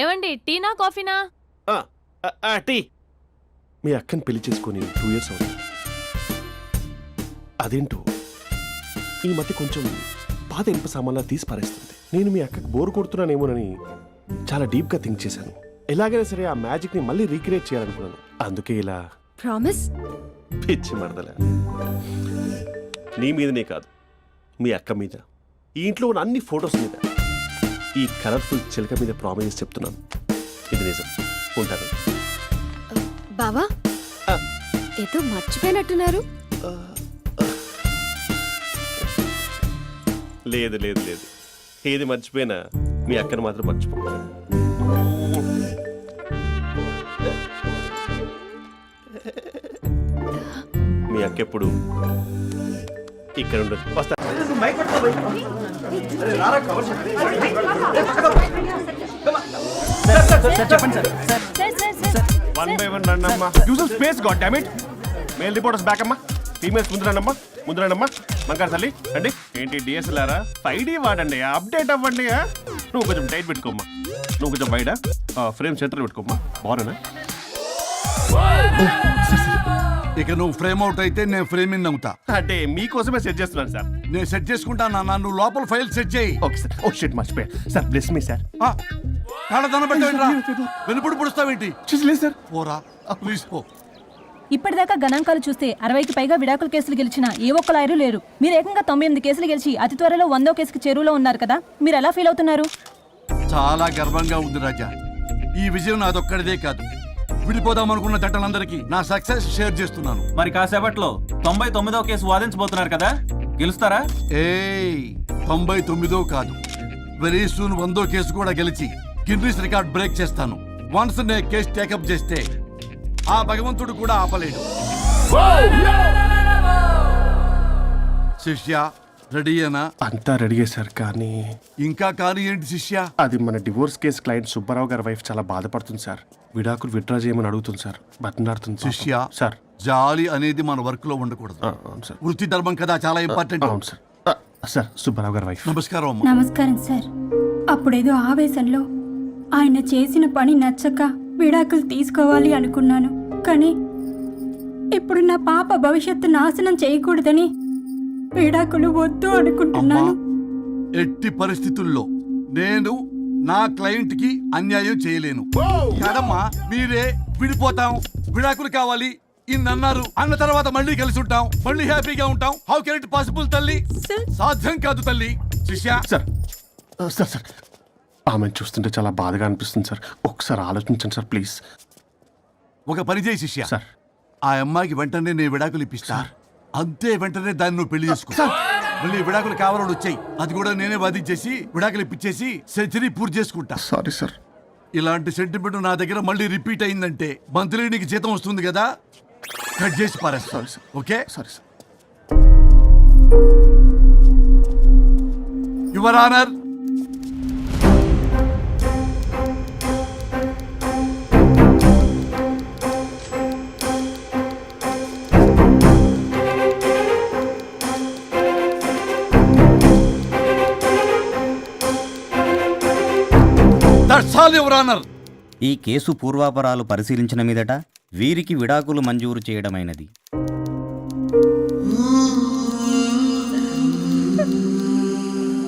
ఏమండి, టీనా కాఫీనా? టీ. మీ అక్కని పెళ్లి చేసుకొని 2 years అవుతుంది. అదేంటో ఈ మధ్య కొంచెం పాత ఇనుప సామాన్లా తీసి పారేస్తుంది. నేను మీ అక్కకి బోర్ కొడుతున్నానేమోనని చాలా డీప్గా థింక్ చేశాను. ఎలాగైనా సరే ఆ మ్యాజిక్ని మళ్ళీ రీక్రియేట్ చేయాలనుకున్నాను. అందుకే ఇలా. ప్రామిస్? పిచ్చి మరదల, నీ మీదనే కాదు, మీ అక్క మీద, ఈ ఇంట్లో ఉన్న అన్ని ఫొటోస్ మీద, ఈ కలర్ఫుల్ చిలక మీద ప్రామిస్ చెప్తున్నాను. ఇది నిజం. ఉంటాను. బావా ఏదో మర్చిపోయినట్టున్నారు. లేదు లేదు లేదు, ఏది మర్చిపోయినా మీ అక్కను మాత్రం మర్చిపో. మీ అక్క ఎప్పుడు ఇక్కడ ఉండదు. వస్తా. వన్ బై వన్ రండి అమ్మా. Use space god damn it. Male reporters back అమ్మా, ఫీమేల్స్ ముందు రండి అమ్మా, ముందు రండి అమ్మా. మంకారు తల్లి రండి. ఏంటి డిఎస్ఎల్ఆరా? 5D వాడండి, అప్డేట్ అవ్వండి. నువ్వు కొంచెం టైట్ పెట్టుకోమ్మా, నువ్వు కొంచెం వైడా ఫ్రేమ్ సెంటర్ పెట్టుకోమ్మా. బాగున్నా? ఇక నువ్వు ఫ్రేమ్ అవుట్ అయితే నేను ఫ్రేమ్ ఇన్ అవుతా. అంటే మీకోసమే సెట్ చేస్తున్నాను సార్. నేను సెట్ చేసుకుంటా నాన్న, నువ్వు లోపల ఫైల్ సెట్ చేయి. Okay sir. ఓ షిట్, మర్చిపోయా సార్. Bless me sir. వెనుపుడు పుడుస్తావేంటి? లేదు సార్. పోరా ప్లీజ్ పో. ఇప్పటిదాకా గణాంకాలు చూస్తే 60కి పైగా విడాకుల కేసులు గెలిచిన ఏ ఒక్క లాయరు లేరు. మీరు ఏకంగా 98 కేసులు గెలిచి అతి త్వరలో 100వ కేసుకి చెరువులో ఉన్నారు కదా, మీరు ఎలా ఫీల్ అవుతున్నారు? చాలా గర్వంగా ఉంది రాజా. ఈ విజయం నాదొక్కడిదే కాదు, విడిపోదాం అనుకున్న జంటలందరికీ నా సక్సెస్ షేర్ చేస్తున్నాను. మరి కాసేపట్లో 99వ కేసు వాదించబోతున్నారు కదా, గెలుస్తారా? ఏయ్ 99 కాదు, వెరీ సూన్ 100వ కేసు కూడా గెలిచి గిన్నిస్ రికార్డ్ బ్రేక్ చేస్తాను. వన్స్ నే కేసు టేకప్ చేస్తే ఆ భగవంతుడు కూడా ఆపలేడు. శిష్య రెడీయేనా? అంతా రెడీ సార్. కానీ ఇంకా కానీ ఏంటి శిష్య? అది మన డివోర్స్ కేసు క్లయింట్ సుబ్బారావు గారి వైఫ్ చాలా బాధపడుతుంది సార్. విడాకులు విత్డ్రా చేయమని అడుగుతుంది సార్. బతినాడుతుంది శిష్య సార్. జాలి అనేది మన వర్క్ లో ఉండకూడదు. అవును సార్. వృత్తి ధర్మం కదా, చాలా ఇంపార్టెంట్. అవును సార్. సార్ సుబ్బారావు గారి వైఫ్. నమస్కారం అమ్మా. నమస్కారం సార్. అప్పుడేదో ఆవేశంలో ఆయన చేసిన పని నచ్చక విడాకులు తీసుకోవాలి అనుకున్నాను. కానీ ఇప్పుడు నా పాప భవిష్యత్తు నాశనం చేయకూడదని విడాకులు వద్దు అనుకుంటున్నాను. ఎట్టి పరిస్థితుల్లో నేను నా క్లయింట్ కి అన్యాయం చేయలేను కదమ్మా. మీరే విడిపోతాం, విడాకులు కావాలి ఇన్నన్నారు అన్న తర్వాత మళ్ళీ కలిసి ఉంటాం, మళ్ళీ హ్యాపీగా ఉంటాం. హౌ కెన్ ఇట్ పాసిబుల్ తల్లి? సాధ్యం కాదు తల్లి. శిష్య సార్ సార్ సార్, ఆమెను చూస్తుంటే చాలా బాధగా అనిపిస్తుంది సార్. ఒకసారి ఆలోచించండి సార్ ప్లీజ్. ఒక పని చేయి శిష్య, సార్ ఆ అమ్మాయికి వెంటనే నేను విడాకులు ఇప్పిస్తా. అంతే, వెంటనే దాన్ని నువ్వు పెళ్లి చేసుకో. మళ్ళీ విడాకులు కావాలని వచ్చాయి, అది కూడా నేనే వాదించేసి విడాకులు ఇప్పించేసి సెంచరీ పూర్తి చేసుకుంటా. Sorry sir. ఇలాంటి సెంటిమెంట్ నా దగ్గర మళ్ళీ రిపీట్ అయిందంటే మంత్లీ నీకు జీతం వస్తుంది కదా, కట్ చేసి పారేస్తా. Okay? Sorry sir. Your honour, that's all your honour. ఈ కేసు పూర్వాపరాలు పరిశీలించిన మీదట వీరికి విడాకులు మంజూరు చేయడమైనది.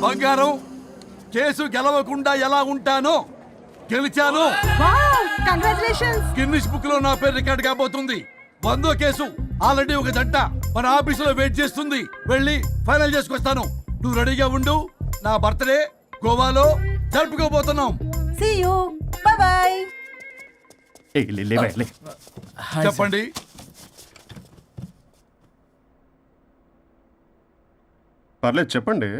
బంగారం, కేసు గెలవకుండా ఎలా ఉంటానో గెలిచాను. గిన్నిస్ బుక్ లో నా పేరు రికార్డ్ కాబోతుంది. 100వ కేసు. ఆల్రెడీ ఒక జంట మన ఆఫీసులో వెయిట్ చేస్తుంది. వెళ్ళి ఫైనల్ చేసుకొస్తాను. నువ్వు రెడీగా ఉండు. నా బర్త్డే గోవాలో జరుపుకోబోతున్నాం. చెప్పండి. పర్లేదు చెప్పండి.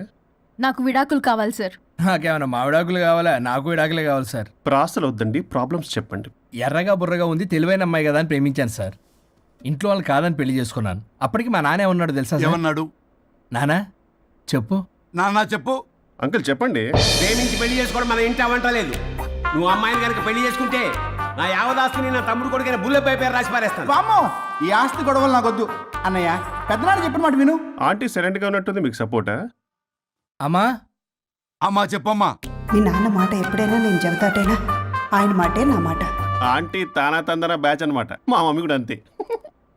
నాకు విడాకులు కావాలి సార్. నాకేమన్నా మా విడాకులు కావాలా? నాకు విడాకులే కావాలి సార్. ప్రాసలు వద్దండి, ప్రాబ్లమ్స్ చెప్పండి. ఎర్రగా బుర్రగా ఉంది, తెలివైన అమ్మాయి కదా అని ప్రేమించాను సార్. ఇంట్లో వాళ్ళు కాదని పెళ్లి చేసుకున్నాను. అప్పటికి మా నాన్న ఏమన్నాడు తెలుసా సార్? ఏమన్నాడు? నానా చెప్పు. నాన్న చెప్పు. అంకుల్ చెప్పండి. ప్రేమించి పెళ్లి చేసుకోవడం మన ఇంటి అవంటలేదు. నువ్వు అమ్మాయిని కనుక పెళ్లి చేసుకుంటే నా యావదాస్తిని నా తమ్ముడు కొడుకైన బుల్లెపై పేరు రాసి పారేస్తాను. ఈ ఆస్తి గొడవలు నాకొద్దు అన్నయ్య. పెద్దనాడు చెప్పిన మాట విను. ఆంటీ సైలెంట్ గా ఉన్నట్టుంది, మీకు సపోర్టా? అమ్మా అమ్మా చెప్పమ్మా. మీ నాన్న మాట ఎప్పుడైనా నేను చెబుతాటేనా? ఆయన మాటే నా మాట. ఆంటీ తానా తందన బ్యాచ్ అన్నమాట. మా మమ్మీ కూడా అంతే.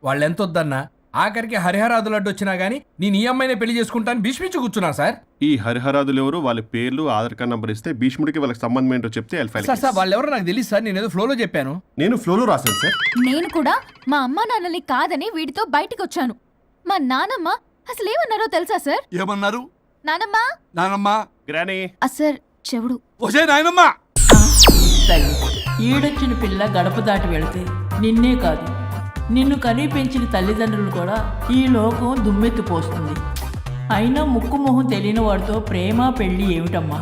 వాళ్ళు ఎంత వద్దన్నా ఆఖరికి హరిహరాదులు అడ్డు వచ్చినా గానీ నేను ఈ అమ్మాయినే పెళ్లి చేసుకుంటాను భీష్మించి కూర్చున్నా సార్. ఈ హరిహరాదులు ఎవరు, వాళ్ళ పేర్లు ఆధార్ కార్డ్ నంబర్ ఇస్తే భీష్ముడికి వాళ్ళకి సంబంధం ఏంటో చెప్తే సార్ వాళ్ళు ఎవరో నాకు తెలియదు సార్. నేను ఏదో ఫ్లోలో చెప్పాను. నేను ఫ్లోలో రాశాను సార్. నేను కూడా మా అమ్మా నాన్నని కాదని వీడితో బయటికి వచ్చాను. మా నానమ్మ అసలు ఏమన్నారో తెలుసా సార్? ఏమన్నారు? నానమ్మ నానమ్మా. గ్రానీ. సార్ చెవుడు. ఒసే నాయనమ్మా. ఈడొచ్చిన పిల్ల గడప దాటి వెళితే నిన్నే కాదు, నిన్ను కనీ పెంచిన తల్లిదండ్రులు కూడా ఈ లోకం దుమ్మెత్తిపోస్తుంది. అయినా ముక్కు మొహం తెలియని వాడితో ప్రేమ పెళ్లి ఏమిటమ్మా?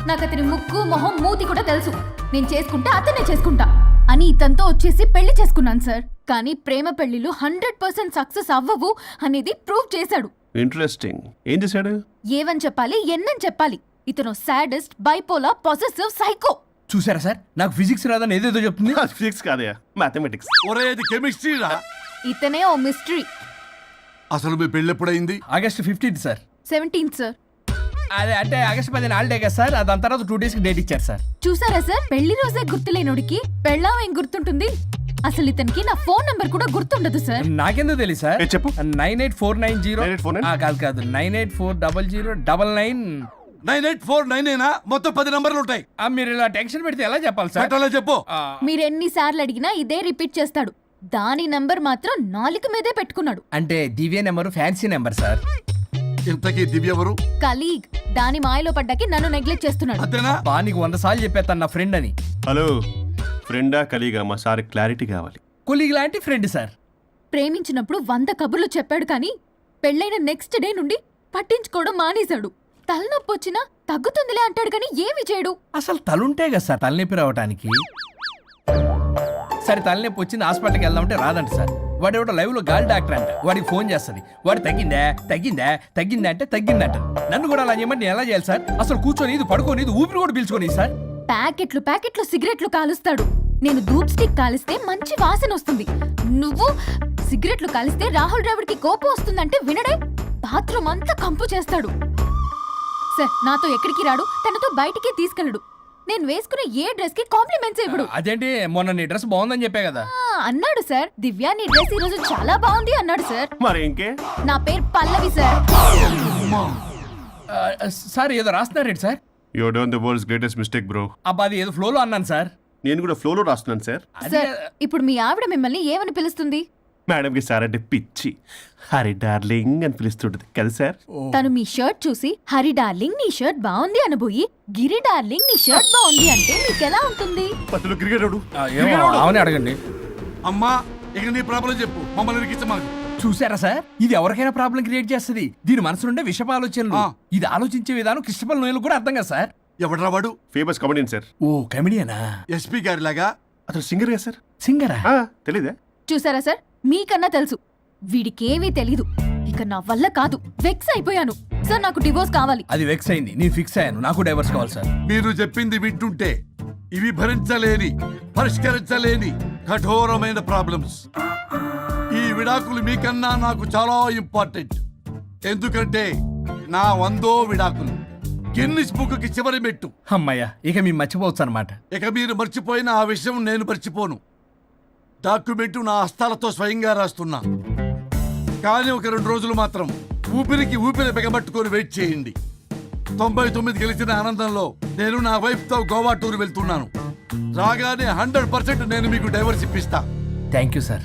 నాకు అతని ముక్కు మొహం మూతి కూడా తెలుసు. నేను చేసుకుంటా అతనే చేసుకుంటా అని ఇతనితో వచ్చేసి పెళ్లి చేసుకున్నాను సార్. కానీ ప్రేమ పెళ్లిలు 100% సక్సెస్ అవ్వవు అనేది ప్రూవ్ చేశాడు. ఇంట్రెస్టింగ్. ఏం చేశాడు? ఏవని చెప్పాలి, ఎన్నని చెప్పాలి. ఇతను సాడెస్ట్, బైపోలార్, పొసెసివ్, సైకో. చూసారా సార్, నాకు ఫిజిక్స్ రాదని ఏదేదో చెప్తుంది. ఫిజిక్స్ కాదయా, మ్యాథమెటిక్స్. ఒరే ఇది కెమిస్ట్రీ రా. ఇతనే ఓ మిస్టరీ. అసలు మీ పెళ్ళి ఎప్పుడైంది? August 15 sir. 17th sir. అదే అంటే ఆగస్ట్ 10 హాలిడే కదా సార్. దాని తర్వాత 2 days డేట్ ఇచ్చారు సార్. చూసారా సార్, పెళ్లి రోజే గుర్తులేనుడికి పెళ్ళాం ఏం గుర్తుంటుంది? అసలు ఇతనికి నా ఫోన్ నంబర్ కూడా గుర్తుండదు సార్. నాకెందుకు తెలియదు సార్? చెప్పు. 98490 కాదు 9840099. 9849 మొత్తం 10 నంబర్లు ఉంటాయి. మీరు ఇలా టెన్షన్ పెడితే ఎలా చెప్పాలి సార్? పెట్టాలో చెప్పు. మీరు ఎన్నిసార్లు అడిగినా ఇదే రిపీట్ చేస్తాడు. దాని నంబర్ మాత్రం 4 మీదే పెట్టుకున్నాడు. అంటే దివ్య నెంబర్ ఫ్యాన్సీ నెంబర్ సార్. ఇంతకీ దివ్య ఎవరు? కలీగ్. దాని మాయలో పడ్డాకి నన్ను నెగ్లెక్ట్ చేస్తున్నాడు. అంతేనా? నీకు 100 సార్లు చెప్పేస్తాను నా ఫ్రెండ్ అని. హలో, ఫ్రెండా కలీగా? మా సార్ క్లారిటీ కావాలి. కొలీగ్ లాంటి ఫ్రెండ్ సార్. ప్రేమించినప్పుడు 100 కబుర్లు చెప్పాడు కానీ పెళ్ళైన నెక్స్ట్ డే నుండి పట్టించుకోవడం మానేశాడు. తలనొప్పి వచ్చినా తగ్గుతుందిలే అంటాడు కానీ ఏమి చేయడు. అసలు తలుంటే కదా సార్ తలనొప్పి రావడానికి. సరే తలనొప్పి వచ్చింది హాస్పిటల్కి వెళ్దామంటే రాదంట సార్. వాడు ఎవడో లైవ్ లో గాలి డాక్టర్ అంట. వాడికి ఫోన్ చేస్తుంది. వాడు తగ్గిందా తగ్గిందా తగ్గిందా అంటే తగ్గిందంట. నన్ను కూడా అలా చేయమంటే నేను ఎలా చేయాలి సార్? అసలు కూర్చొని ఇది పడుకోని ఇది ఊపిరి కూడా పీల్చుకొని సార్. ప్యాకెట్లు సిగరెట్లు కాలుస్తాడు. నేను ధూప్ స్టిక్ కాలిస్తే మంచి వాసన వస్తుంది. నువ్వు సిగరెట్లు కాలిస్తే రాహుల్ ద్రావిడ్కి కోపం వస్తుందంటే వినడే. బాత్రూమ్ అంతా కంపు చేస్తాడు. సార్ నాతో ఎక్కడికి రాడు, తనతో బయటికి తీసుకెళ్ళడు. నేను వేసుకున్న ఏ డ్రెస్ కి కాంప్లిమెంట్స్ ఇవ్వడు. అదేంటి, మొన్న నీ డ్రెస్ బాగుందని చెప్పే కదా. అన్నాడు సార్. దివ్య నీ డ్రెస్ ఈ రోజు చాలా బాగుంది అన్నాడు సార్. మరి ఇంకే? నా పేరు పల్లవి సార్. సార్ ఏదో రాస్తున్నారేంటి sir? You done the world's greatest mistake bro. అబ్బా అది ఏదో ఫ్లోలో అన్నాను సార్. నేను కూడా ఫ్లోలో రాస్తున్నాను సార్. సార్ ఇప్పుడు మీ ఆవిడ మిమ్మల్ని ఏమని పిలుస్తుంది? మేడంకి సార్ అంటే పిచ్చి. హరి డార్లింగ్ అని పిలుస్తుంటది కదా సార్. తను మీ షర్ట్ చూసి హరి డార్లింగ్ నీ షర్ట్ బాగుంది అనబోయి గిరి డార్లింగ్ నీ షర్ట్ బాగుంది అంటే మీకెలా ఉంటుంది? పట్టులో క్రికెట్ అవునే అడగండి. అమ్మా ఇక నీ ప్రాబ్లం చెప్పు, మమ్మల్ని ఇరికించమని. చూసారా సార్, ఇది ఎవరికైనా ప్రాబ్లం క్రియేట్ చేస్తుంది. దీని మనసు నుండే విషప ఆలోచనలు. ఇది ఆలోచించే విధానం కృష్ణపల్ నోయలు కూడా అర్థం కదా సార్. ఎవడరా వాడు? Famous comedian sir. ఓ కమెడియనా? ఎస్పీ గారి లాగా. అతను సింగర్ గా సార్. సింగరా? తెలీదా? చూసారా సార్, మీకన్నా తెలుసు. వీడికేమీ తెలీదు. ఇక నా వల్ల కాదు, వెక్స్ అయిపోయాను సార్. నాకు డివోర్స్ కావాలి. అది వెక్స్ అయింది, నేను ఫిక్స్ అయ్యాను. నాకు డైవర్స్ కావాలి సార్. మీరు చెప్పింది వింటుంటే ఇవి భరించలేని, పరిష్కరించలేని కఠోరమైన ప్రాబ్లమ్స్. ఈ విడాకులు మీకన్నా నాకు చాలా ఇంపార్టెంట్. ఎందుకంటే నా 100వ విడాకులు గిన్నిస్ బుక్కి చివరి మెట్టు. అమ్మయ్య, ఇక మేము మర్చిపోవచ్చు అనమాట. ఇక మీరు మర్చిపోయిన ఆ విషయం నేను మర్చిపోను. డాక్యుమెంటు నా హస్తాలతో స్వయంగా రాస్తున్నా. కానీ ఒక 2 రోజులు మాత్రం ఊపిరికి ఊపిరి బిగబట్టుకొని వెయిట్ చేయండి. 99 గెలిచిన ఆనందంలో నేను నా వైఫ్తో గోవా టూర్ వెళ్తున్నాను. రాగానే 100% నేను మీకు డైవర్స్ ఇప్పిస్తా. Thank you sir.